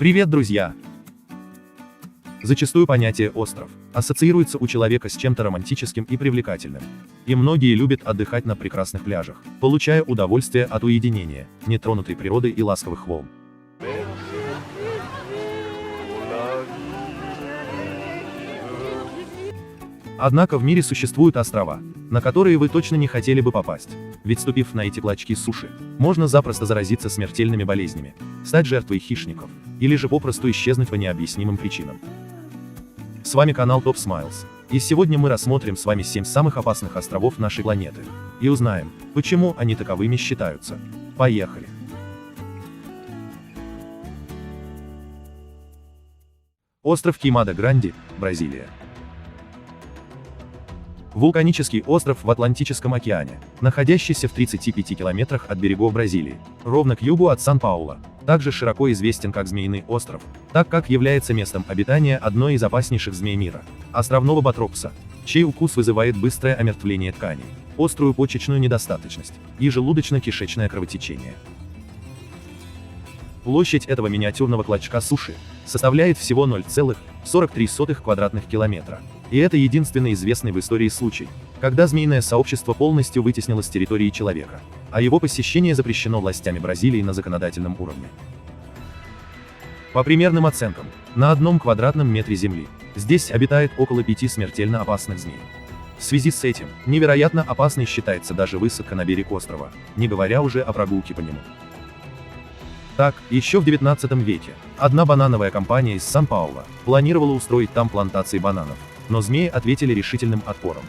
Привет, друзья! Зачастую понятие «остров» ассоциируется у человека с чем-то романтическим и привлекательным. И многие любят отдыхать на прекрасных пляжах, получая удовольствие от уединения, нетронутой природы и ласковых волн. Однако в мире существуют острова, на которые вы точно не хотели бы попасть. Ведь ступив на эти клочки суши, можно запросто заразиться смертельными болезнями, стать жертвой хищников, или же попросту исчезнуть по необъяснимым причинам. С вами канал Top Smiles, и сегодня мы рассмотрим с вами 7 самых опасных островов нашей планеты, и узнаем, почему они таковыми считаются. Поехали! Остров Куимада-Гранди, Бразилия. Вулканический остров в Атлантическом океане, находящийся в 35 километрах от берегов Бразилии, ровно к югу от Сан-Паулу, также широко известен как Змеиный остров, так как является местом обитания одной из опаснейших змей мира – островного батропса, чей укус вызывает быстрое омертвление тканей, острую почечную недостаточность и желудочно-кишечное кровотечение. Площадь этого миниатюрного клочка суши составляет всего 0,43 квадратных километра. И это единственный известный в истории случай, когда змеиное сообщество полностью вытеснило с территории человека, а его посещение запрещено властями Бразилии на законодательном уровне. По примерным оценкам, на 1 квадратном метре земли здесь обитает около 5 смертельно опасных змей. В связи с этим, невероятно опасной считается даже высадка на берег острова, не говоря уже о прогулке по нему. Так, еще в 19 веке, одна банановая компания из Сан-Паулу планировала устроить там плантации бананов, но змеи ответили решительным отпором.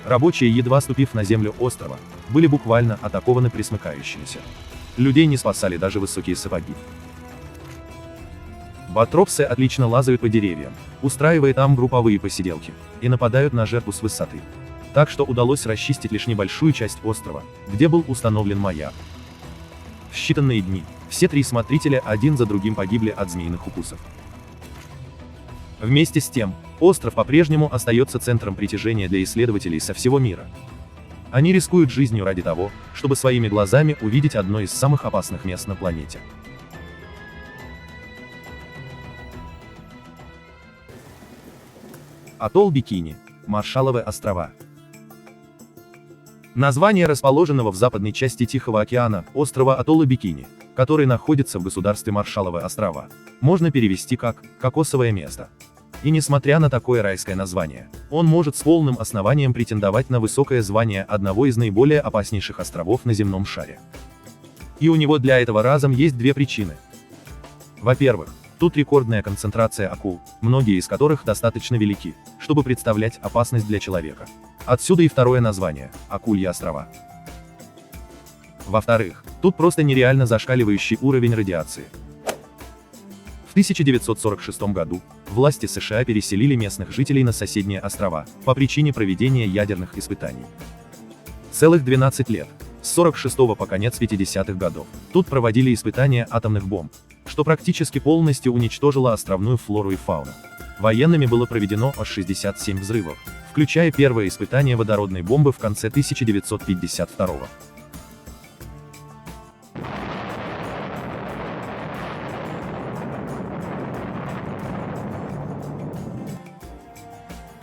Рабочие, едва ступив на землю острова, были буквально атакованы пресмыкающимися. Людей не спасали даже высокие сапоги. Батропсы отлично лазают по деревьям, устраивая там групповые посиделки, и нападают на жертву с высоты. Так что удалось расчистить лишь небольшую часть острова, где был установлен маяк. В считанные дни все 3 смотрителя один за другим погибли от змеиных укусов. Вместе с тем, остров по-прежнему остается центром притяжения для исследователей со всего мира. Они рискуют жизнью ради того, чтобы своими глазами увидеть одно из самых опасных мест на планете. Атолл Бикини, Маршалловы острова. Название расположенного в западной части Тихого океана острова Атолла Бикини, который находится в государстве Маршалловы острова, можно перевести как «кокосовое место». И несмотря на такое райское название, он может с полным основанием претендовать на высокое звание одного из наиболее опаснейших островов на земном шаре. И у него для этого разом есть 2 причины. Во-первых, тут рекордная концентрация акул, многие из которых достаточно велики, чтобы представлять опасность для человека. Отсюда и второе название – Акульи острова. Во-вторых, тут просто нереально зашкаливающий уровень радиации. В 1946 году власти США переселили местных жителей на соседние острова по причине проведения ядерных испытаний. Целых 12 лет, с 1946 по конец 50-х годов, тут проводили испытания атомных бомб, что практически полностью уничтожило островную флору и фауну. Военными было проведено аж 67 взрывов, включая первое испытание водородной бомбы в конце 1952 года.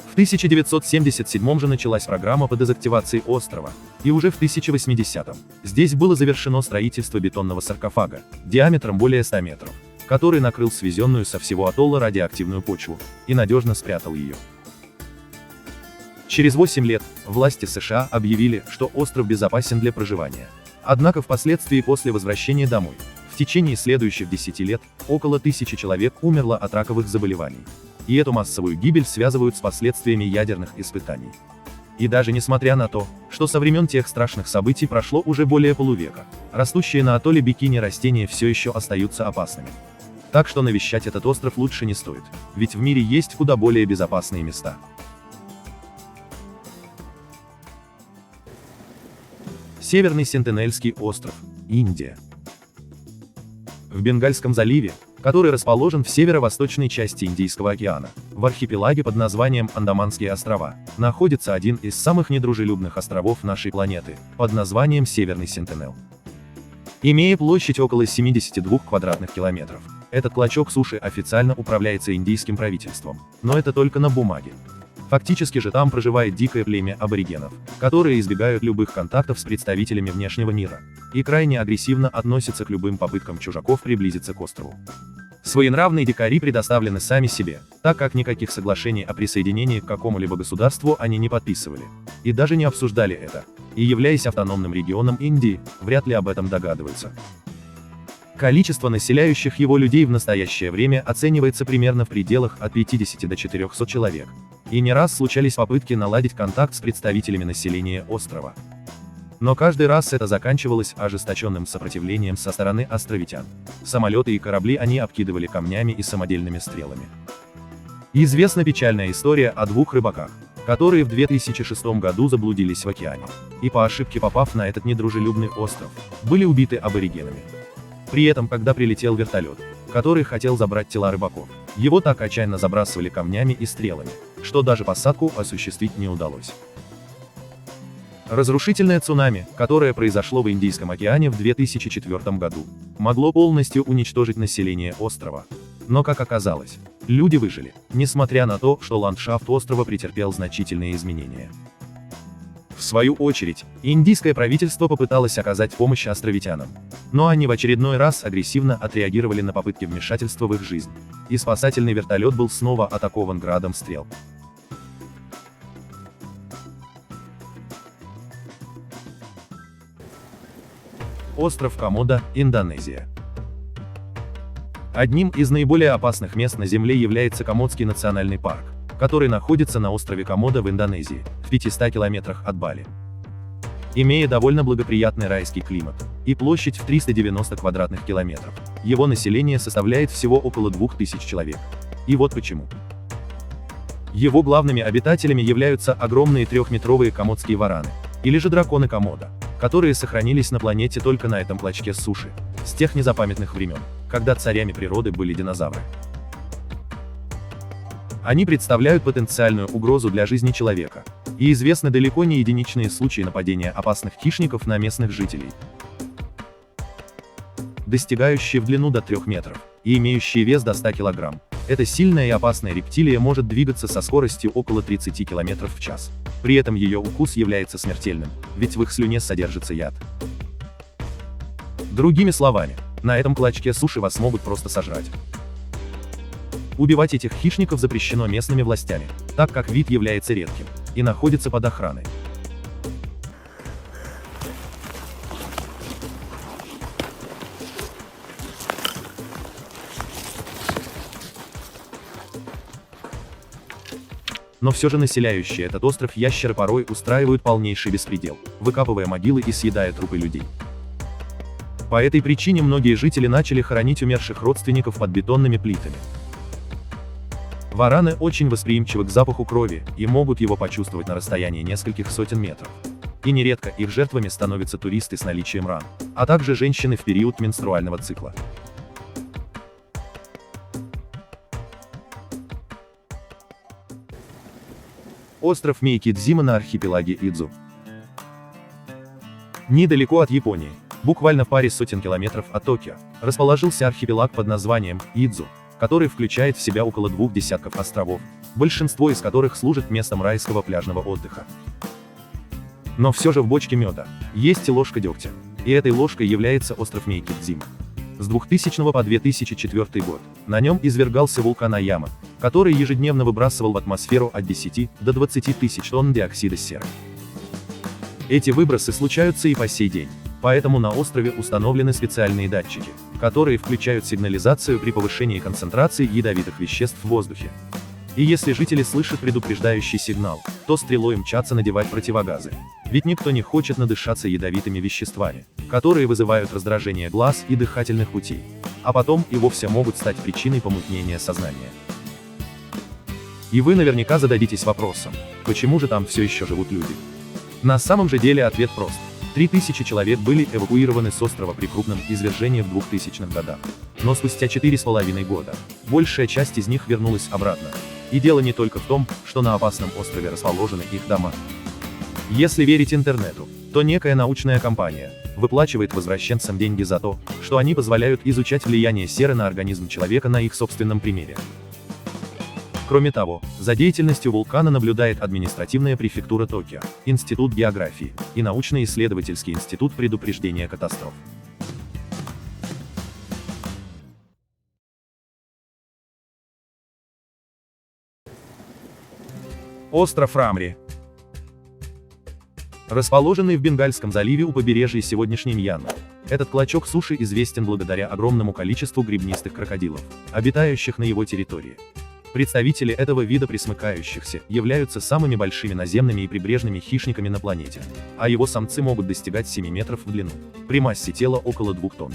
В 1977 же началась программа по дезактивации острова, и уже в 1080-м здесь было завершено строительство бетонного саркофага, диаметром более 100 метров, который накрыл свезенную со всего атолла радиоактивную почву и надежно спрятал ее. Через 8 лет власти США объявили, что остров безопасен для проживания. Однако впоследствии после возвращения домой, в течение следующих 10 лет, около 1000 человек умерло от раковых заболеваний. И эту массовую гибель связывают с последствиями ядерных испытаний. И даже несмотря на то, что со времен тех страшных событий прошло уже более полувека, растущие на атолле Бикини растения все еще остаются опасными. Так что навещать этот остров лучше не стоит, ведь в мире есть куда более безопасные места. Северный Сентинельский остров, Индия. В Бенгальском заливе, который расположен в северо-восточной части Индийского океана, в архипелаге под названием Андаманские острова, находится один из самых недружелюбных островов нашей планеты, под названием Северный Сентинел. Имея площадь около 72 квадратных километров, этот клочок суши официально управляется индийским правительством, но это только на бумаге. Фактически же там проживает дикое племя аборигенов, которые избегают любых контактов с представителями внешнего мира и крайне агрессивно относятся к любым попыткам чужаков приблизиться к острову. Своенравные дикари предоставлены сами себе, так как никаких соглашений о присоединении к какому-либо государству они не подписывали, и даже не обсуждали это, и являясь автономным регионом Индии, вряд ли об этом догадываются. Количество населяющих его людей в настоящее время оценивается примерно в пределах от 50 до 400 человек, и не раз случались попытки наладить контакт с представителями населения острова. Но каждый раз это заканчивалось ожесточенным сопротивлением со стороны островитян. Самолеты и корабли они обкидывали камнями и самодельными стрелами. Известна печальная история о двух рыбаках, которые в 2006 году заблудились в океане, и по ошибке попав на этот недружелюбный остров, были убиты аборигенами. При этом, когда прилетел вертолет, который хотел забрать тела рыбаков, его так отчаянно забрасывали камнями и стрелами, что даже посадку осуществить не удалось. Разрушительное цунами, которое произошло в Индийском океане в 2004 году, могло полностью уничтожить население острова. Но, как оказалось, люди выжили, несмотря на то, что ландшафт острова претерпел значительные изменения. В свою очередь, индийское правительство попыталось оказать помощь островитянам, но они в очередной раз агрессивно отреагировали на попытки вмешательства в их жизнь, и спасательный вертолет был снова атакован градом стрел. Остров Комодо, Индонезия. Одним из наиболее опасных мест на Земле является Комодский национальный парк, который находится на острове Комодо в Индонезии, в 500 километрах от Бали. Имея довольно благоприятный райский климат и площадь в 390 квадратных километров, его население составляет всего около 2000 человек. И вот почему. Его главными обитателями являются огромные трехметровые комодские вараны, или же драконы Комодо, которые сохранились на планете только на этом клочке суши, с тех незапамятных времен, когда царями природы были динозавры. Они представляют потенциальную угрозу для жизни человека, и известны далеко не единичные случаи нападения опасных хищников на местных жителей, достигающие в длину до 3 метров, и имеющие вес до 100 килограмм. Эта сильная и опасная рептилия может двигаться со скоростью около 30 км в час. При этом ее укус является смертельным, ведь в их слюне содержится яд. Другими словами, на этом клочке суши вас могут просто сожрать. Убивать этих хищников запрещено местными властями, так как вид является редким и находится под охраной. Но все же населяющие этот остров ящеры порой устраивают полнейший беспредел, выкапывая могилы и съедая трупы людей. По этой причине многие жители начали хоронить умерших родственников под бетонными плитами. Вараны очень восприимчивы к запаху крови и могут его почувствовать на расстоянии нескольких сотен метров. И нередко их жертвами становятся туристы с наличием ран, а также женщины в период менструального цикла. Остров Мейкидзима на архипелаге Идзу. Недалеко от Японии, буквально в паре сотен километров от Токио, расположился архипелаг под названием Идзу, который включает в себя около 2 десятков островов, большинство из которых служит местом райского пляжного отдыха. Но все же в бочке меда есть и ложка дегтя, и этой ложкой является остров Мейкидзима. С 2000 по 2004 год на нем извергался вулкан Аяма, который ежедневно выбрасывал в атмосферу от 10 до 20 тысяч тонн диоксида серы. Эти выбросы случаются и по сей день, поэтому на острове установлены специальные датчики, которые включают сигнализацию при повышении концентрации ядовитых веществ в воздухе. И если жители слышат предупреждающий сигнал, то стрелой мчатся надевать противогазы. Ведь никто не хочет надышаться ядовитыми веществами, которые вызывают раздражение глаз и дыхательных путей, а потом и вовсе могут стать причиной помутнения сознания. И вы наверняка зададитесь вопросом, почему же там все еще живут люди? На самом же деле ответ прост. 3000 человек были эвакуированы с острова при крупном извержении в 2000-х годах. Но спустя 4,5 года, большая часть из них вернулась обратно. И дело не только в том, что на опасном острове расположены их дома. Если верить интернету, то некая научная компания выплачивает возвращенцам деньги за то, что они позволяют изучать влияние серы на организм человека на их собственном примере. Кроме того, за деятельностью вулкана наблюдает административная префектура Токио, Институт географии и научно-исследовательский институт предупреждения катастроф. Остров Рамри. Расположенный в Бенгальском заливе у побережья сегодняшней Мьянмы, этот клочок суши известен благодаря огромному количеству гребнистых крокодилов, обитающих на его территории. Представители этого вида пресмыкающихся являются самыми большими наземными и прибрежными хищниками на планете, а его самцы могут достигать 7 метров в длину, при массе тела около 2 тонн.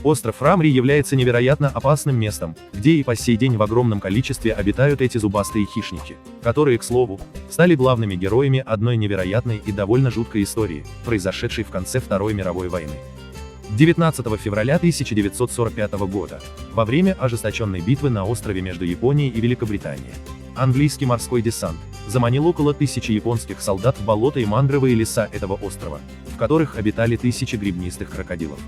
Остров Рамри является невероятно опасным местом, где и по сей день в огромном количестве обитают эти зубастые хищники, которые, к слову, стали главными героями одной невероятной и довольно жуткой истории, произошедшей в конце Второй мировой войны. 19 февраля 1945 года, во время ожесточенной битвы на острове между Японией и Великобританией, английский морской десант заманил около 1000 японских солдат в болота и мангровые леса этого острова, в которых обитали тысячи гребнистых крокодилов.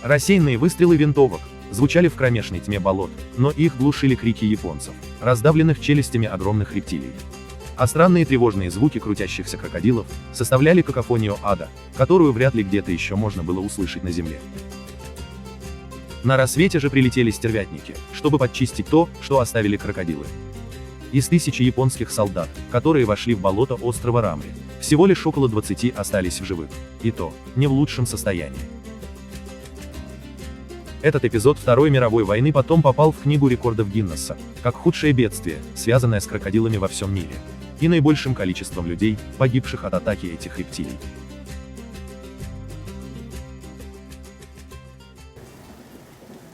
Рассеянные выстрелы винтовок звучали в кромешной тьме болот, но их глушили крики японцев, раздавленных челюстями огромных рептилий. А странные тревожные звуки крутящихся крокодилов составляли какофонию ада, которую вряд ли где-то еще можно было услышать на земле. На рассвете же прилетели стервятники, чтобы подчистить то, что оставили крокодилы. Из 1000 японских солдат, которые вошли в болото острова Рамри, всего лишь около 20 остались в живых, и то, не в лучшем состоянии. Этот эпизод Второй мировой войны потом попал в Книгу рекордов Гиннесса, как худшее бедствие, связанное с крокодилами во всем мире, и наибольшим количеством людей, погибших от атаки этих рептилий.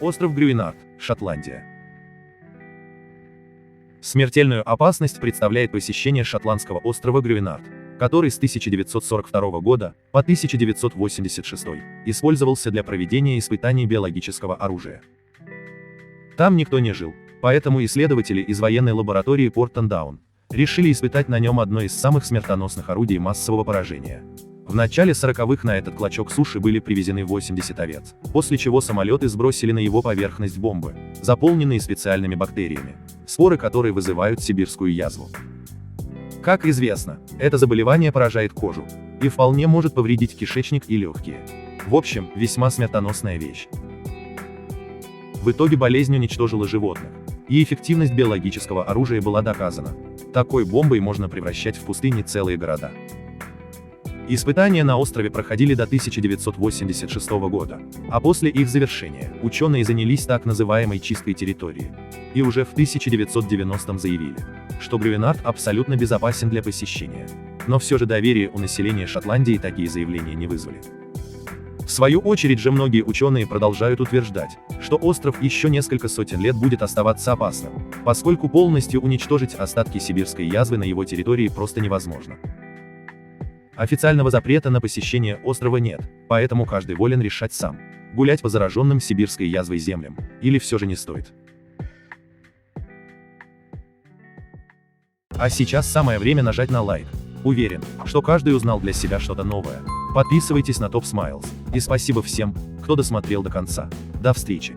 Остров Грюинард, Шотландия. Смертельную опасность представляет посещение шотландского острова Грюинард, который с 1942 года по 1986 использовался для проведения испытаний биологического оружия. Там никто не жил, поэтому исследователи из военной лаборатории Портендаун решили испытать на нем одно из самых смертоносных орудий массового поражения. В начале 40-х на этот клочок суши были привезены 80 овец, после чего самолеты сбросили на его поверхность бомбы, заполненные специальными бактериями, споры которой вызывают сибирскую язву. Как известно, это заболевание поражает кожу и вполне может повредить кишечник и легкие. В общем, весьма смертоносная вещь. В итоге болезнь уничтожила животных, и эффективность биологического оружия была доказана. Такой бомбой можно превращать в пустыни целые города. Испытания на острове проходили до 1986 года, а после их завершения ученые занялись так называемой чисткой территории. И уже в 1990-м заявили, что Грюинард абсолютно безопасен для посещения. Но все же доверие у населения Шотландии такие заявления не вызвали. В свою очередь же многие ученые продолжают утверждать, что остров еще несколько сотен лет будет оставаться опасным, поскольку полностью уничтожить остатки сибирской язвы на его территории просто невозможно. Официального запрета на посещение острова нет, поэтому каждый волен решать сам, гулять по зараженным сибирской язвой землям, или все же не стоит. А сейчас самое время нажать на лайк. Уверен, что каждый узнал для себя что-то новое. Подписывайтесь на Top Smiles. И спасибо всем, кто досмотрел до конца. До встречи.